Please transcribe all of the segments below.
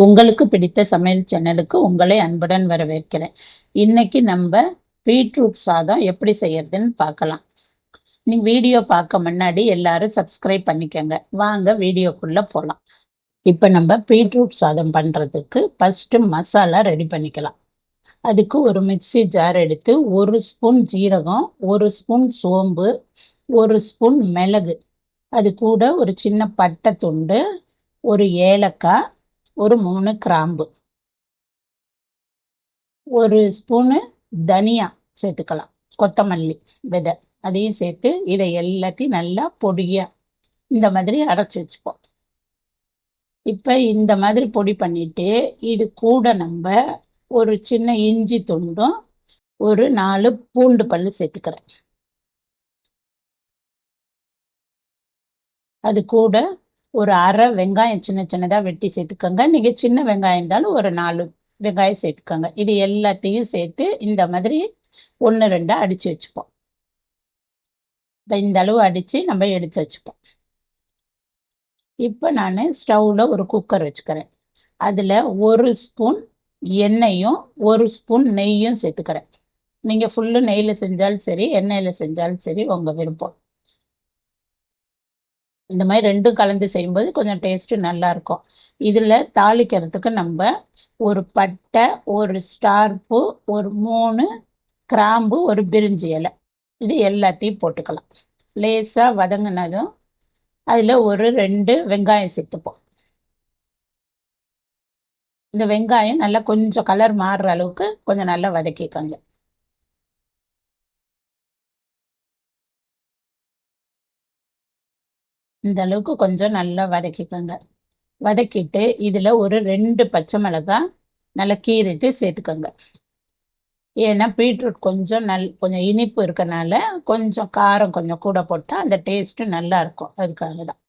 உங்களுக்கு பிடித்த சமையல் சேனலுக்கு உங்களை அன்புடன் வரவேற்கிறேன். இன்னைக்கு நம்ம பீட்ரூட் சாதம் எப்படி செய்யறதுன்னு பார்க்கலாம். நீங்க வீடியோ பார்க்க முன்னாடி எல்லாரும் சப்ஸ்கிரைப் பண்ணிக்கங்க. வாங்க வீடியோக்குள்ள போலாம். இப்ப நம்ம பீட்ரூட் சாதம் பண்றதுக்கு ஃபர்ஸ்ட் மசாலா ரெடி பண்ணிக்கலாம். அதுக்கு ஒரு மிக்ஸி ஜார் எடுத்து 1 ஸ்பூன் ஜீரகம், 1 ஸ்பூன் சோம்பு, 1 ஸ்பூன் மிளகு, அது கூட ஒரு சின்ன பட்டை துண்டு, ஒரு ஏலக்காய், ஒரு 3 கிராம்பு, ஒரு ஸ்பூனு தனியா சேர்த்துக்கலாம், கொத்தமல்லி விதை அதையும் சேர்த்து இதை எல்லாத்தையும் நல்லா பொடியா இந்த மாதிரி அரைச்சி வச்சுப்போம். இப்போ இந்த மாதிரி பொடி பண்ணிட்டு இது கூட நம்ம ஒரு சின்ன இஞ்சி துண்டும் ஒரு 4 பூண்டு பல்லு சேர்த்துக்கிறேன். அது கூட ஒரு அரை வெங்காயம் சின்ன சின்னதாக வெட்டி சேர்த்துக்கோங்க. நீங்கள் சின்ன வெங்காயம் இருந்தாலும் ஒரு 4 வெங்காயம் சேர்த்துக்கோங்க. இது எல்லாத்தையும் சேர்த்து இந்த மாதிரி 1-2 அடித்து வச்சுப்போம். இந்த அளவு அடித்து நம்ம எடுத்து வச்சுப்போம். இப்போ நான் ஸ்டவ்வில் ஒரு குக்கர் வச்சுக்கிறேன். அதில் 1 ஸ்பூன் எண்ணெயும் 1 ஸ்பூன் நெய்யும் சேர்த்துக்கிறேன். நீங்கள் ஃபுல்லு நெய்யில் செஞ்சாலும் சரி, எண்ணெயில் செஞ்சாலும் சரி, உங்கள் விருப்பம். இந்த மாதிரி ரெண்டும் கலந்து செய்யும்போது கொஞ்சம் டேஸ்ட்டு நல்லாயிருக்கும். இதில் தாளிக்கிறதுக்கு நம்ம ஒரு பட்டை, ஒரு ஸ்டார் பூ, ஒரு 3 கிராம்பு, ஒரு பிரிஞ்சி இலை, இது எல்லாத்தையும் போட்டுக்கலாம். லேசாக வதங்கினதும் அதில் ஒரு 2 வெங்காயம் சேர்த்துப்போம். இந்த வெங்காயம் நல்லா கொஞ்சம் கலர் மாறுற அளவுக்கு கொஞ்சம் நல்லா வதக்கிக்கோங்க. இந்த அளவுக்கு கொஞ்சம் நல்லா வதக்கிக்கோங்க. வதக்கிட்டு இதில் ஒரு 2 பச்சை மிளகாய் நல்லா கீறிட்டு சேர்த்துக்கோங்க. ஏன்னா பீட்ரூட் கொஞ்சம் இனிப்பு இருக்கனால கொஞ்சம் காரம் கொஞ்சம் கூட போட்டால் அந்த டேஸ்ட்டு நல்லா இருக்கும். அதுக்காக தான்.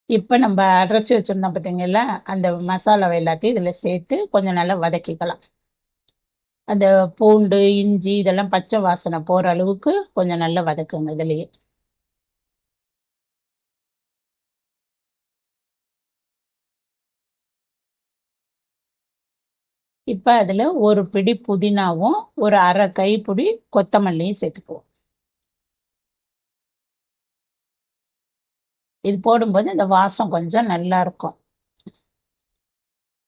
இப்போ நம்ம அரைச்சி வச்சுருந்தோம் பார்த்தீங்களா, அந்த மசாலாவை எல்லாத்தையும் இதில் சேர்த்து கொஞ்சம் நல்லா வதக்கிக்கலாம். அந்த பூண்டு, இஞ்சி இதெல்லாம் பச்சை வாசனை போகிற அளவுக்கு கொஞ்சம் நல்லா வதக்குங்க இதுலேயே. இப்போ அதில் ஒரு பிடி புதினாவும் ஒரு அரை கைப்பிடி கொத்தமல்லியும் சேர்த்துக்குவோம். இது போடும்போது இந்த வாசம் கொஞ்சம் நல்லா இருக்கும்.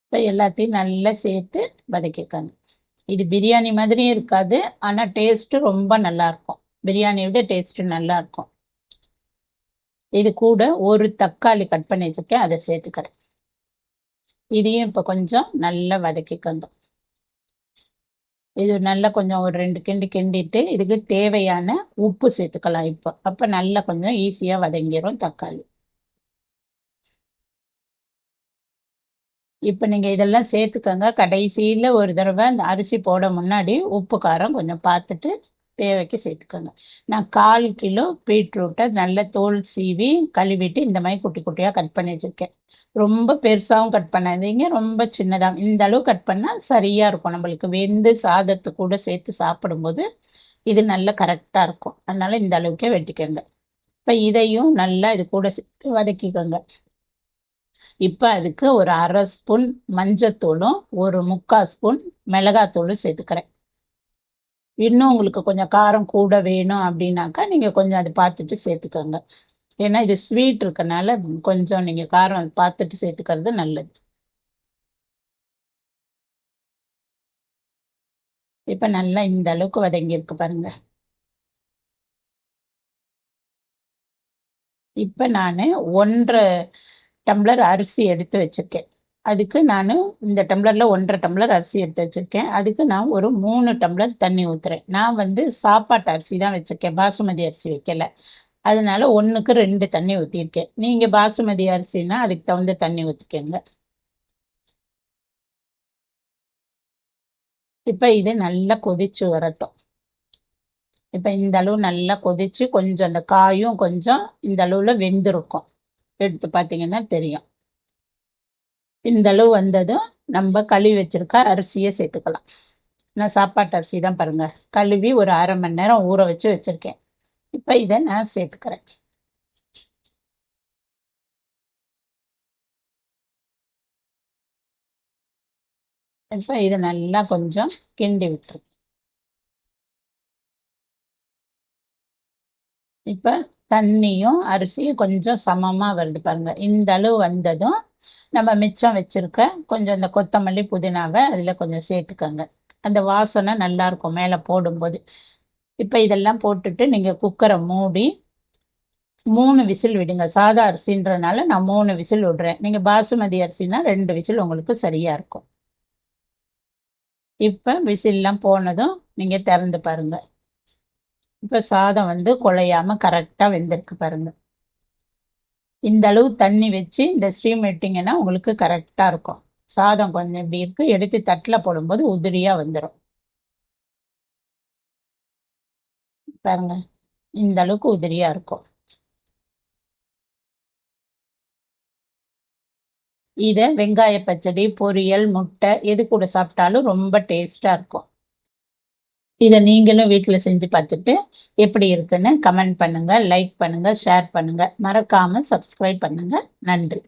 இப்போ எல்லாத்தையும் நல்லா சேர்த்து வதக்கிக்கோங்க. இது பிரியாணி மாதிரியும் இருக்காது, ஆனால் டேஸ்ட்டு ரொம்ப நல்லாயிருக்கும். பிரியாணியை விட டேஸ்ட்டு நல்லாயிருக்கும். இது கூட ஒரு தக்காளி கட் பண்ணி வச்சுருக்கேன், அதை சேர்த்துக்கிறேன். இதையும் இப்போ கொஞ்சம் நல்லா வதக்கிக்கோங்க. இது நல்லா கொஞ்சம் ஒரு 2 கிண்டி கிண்டிட்டு இதுக்கு தேவையான உப்பு சேர்த்துக்கலாம். அப்போ நல்லா கொஞ்சம் ஈஸியாக வதங்கிடும் தக்காளி. இப்போ நீங்கள் இதெல்லாம் சேர்த்துக்கோங்க. கடைசியில் ஒரு தடவை அந்த அரிசி போட முன்னாடி உப்பு காரம் கொஞ்சம் பார்த்துட்டு தேவைக்கு சேர்த்துக்கோங்க. நான் 1/4 கிலோ பீட்ரூட்டை நல்ல தோல் சீவி கழுவிட்டு இந்த மாதிரி குட்டி குட்டியாக கட் பண்ணி வச்சுருக்கேன். ரொம்ப பெருசாகவும் கட் பண்ணாதீங்க, ரொம்ப சின்னதாக, இந்த அளவு கட் பண்ணால் சரியாக இருக்கும். நம்மளுக்கு வெந்து சாதத்து கூட சேர்த்து சாப்பிடும்போது இது நல்லா கரெக்டாக இருக்கும். அதனால் இந்த அளவுக்கே வெட்டிக்கோங்க. இப்போ இதையும் நல்லா இது கூட சேர்த்து வதக்கிக்கோங்க. இப்போ அதுக்கு ஒரு அரை ஸ்பூன் மஞ்சத்தூளும் ஒரு 3/4 ஸ்பூன் மிளகாத்தூளும் சேர்த்துக்கிறேன். இன்னும் உங்களுக்கு கொஞ்சம் காரம் கூட வேணும் அப்படின்னாக்கா நீங்கள் கொஞ்சம் அதை பார்த்துட்டு சேர்த்துக்கோங்க. ஏன்னா இது ஸ்வீட் இருக்கனால கொஞ்சம் நீங்கள் காரம் பார்த்துட்டு சேர்த்துக்கிறது நல்லது. இப்போ நல்லா இந்த அளவுக்கு வதங்கியிருக்கு பாருங்க. இப்போ நான் 1.5 டம்ளர் அரிசி எடுத்து வச்சுருக்கேன். அதுக்கு நான் இந்த டம்ளரில் 1.5 டம்ளர் அரிசி எடுத்து வச்சுருக்கேன். அதுக்கு நான் ஒரு 3 டம்ளர் தண்ணி ஊற்றுறேன். நான் சாப்பாட்டு அரிசி தான் வச்சுருக்கேன், பாசுமதி அரிசி வைக்கல. அதனால 1க்கு 2 தண்ணி ஊற்றிருக்கேன். நீங்கள் பாசுமதி அரிசினா அதுக்கு தகுந்த தண்ணி ஊற்றிக்கோங்க. இப்போ இது நல்லா கொதிச்சு வரட்டும். இப்போ இந்த அளவு நல்லா கொதிச்சு கொஞ்சம் அந்த காயும் கொஞ்சம் இந்த அளவில் வெந்திருக்கும். எடுத்து பார்த்தீங்கன்னா தெரியும். இந்த அளவு வந்ததும் நம்ம கழுவி வச்சிருக்க அரிசியை சேர்த்துக்கலாம். நான் சாப்பாட்டு அரிசி தான் பாருங்க, கழுவி ஒரு 1/2 மணி நேரம் ஊற வச்சு வச்சுருக்கேன். இப்போ இதை நான் சேர்த்துக்கிறேன். இப்போ இதை நல்லா கொஞ்சம் கிண்டி விட்டுரு. இப்போ தண்ணியும் அரிசியும் கொஞ்சம் சமமாக வருது பாருங்க. இந்த அளவு வந்ததும் நம்ம மிச்சம் வச்சிருக்க கொஞ்சம் இந்த கொத்தமல்லி புதினாவை அதில் கொஞ்சம் சேர்த்துக்கோங்க. அந்த வாசனை நல்லா இருக்கும் மேலே போடும்போது. இப்போ இதெல்லாம் போட்டுட்டு நீங்கள் குக்கரை மூடி 3 விசில் விடுங்க. சாதா அரிசின்றனால நான் 3 விசில் விடுறேன். நீங்கள் பாசுமதி அரிசினா 2 விசில் உங்களுக்கு சரியா இருக்கும். இப்போ விசில்லாம் போனதும் நீங்கள் திறந்து பாருங்க. இப்போ சாதம் வந்து குழையாம கரெக்டாக வெந்திருக்கு பாருங்க. இந்த அளவு தண்ணி வச்சு இந்த ஸ்டீம் விட்டிங்கன்னா உங்களுக்கு கரெக்டாக இருக்கும். சாதம் கொஞ்சம் இப்படி இருக்கு, எடுத்து தட்டில் போடும்போது உதிரியாக வந்துடும் பாருங்க. இந்த அளவுக்கு உதிரியாக இருக்கும். இதை வெங்காய பச்சடி, பொரியல், முட்டை எது கூட சாப்பிட்டாலும் ரொம்ப டேஸ்டாக இருக்கும். இதை நீங்களும் வீட்டில் செஞ்சு பார்த்துட்டு எப்படி இருக்குன்னு கமெண்ட் பண்ணுங்க, லைக் பண்ணுங்க, ஷேர் பண்ணுங்க, மறக்காம சப்ஸ்கிரைப் பண்ணுங்க. நன்றி.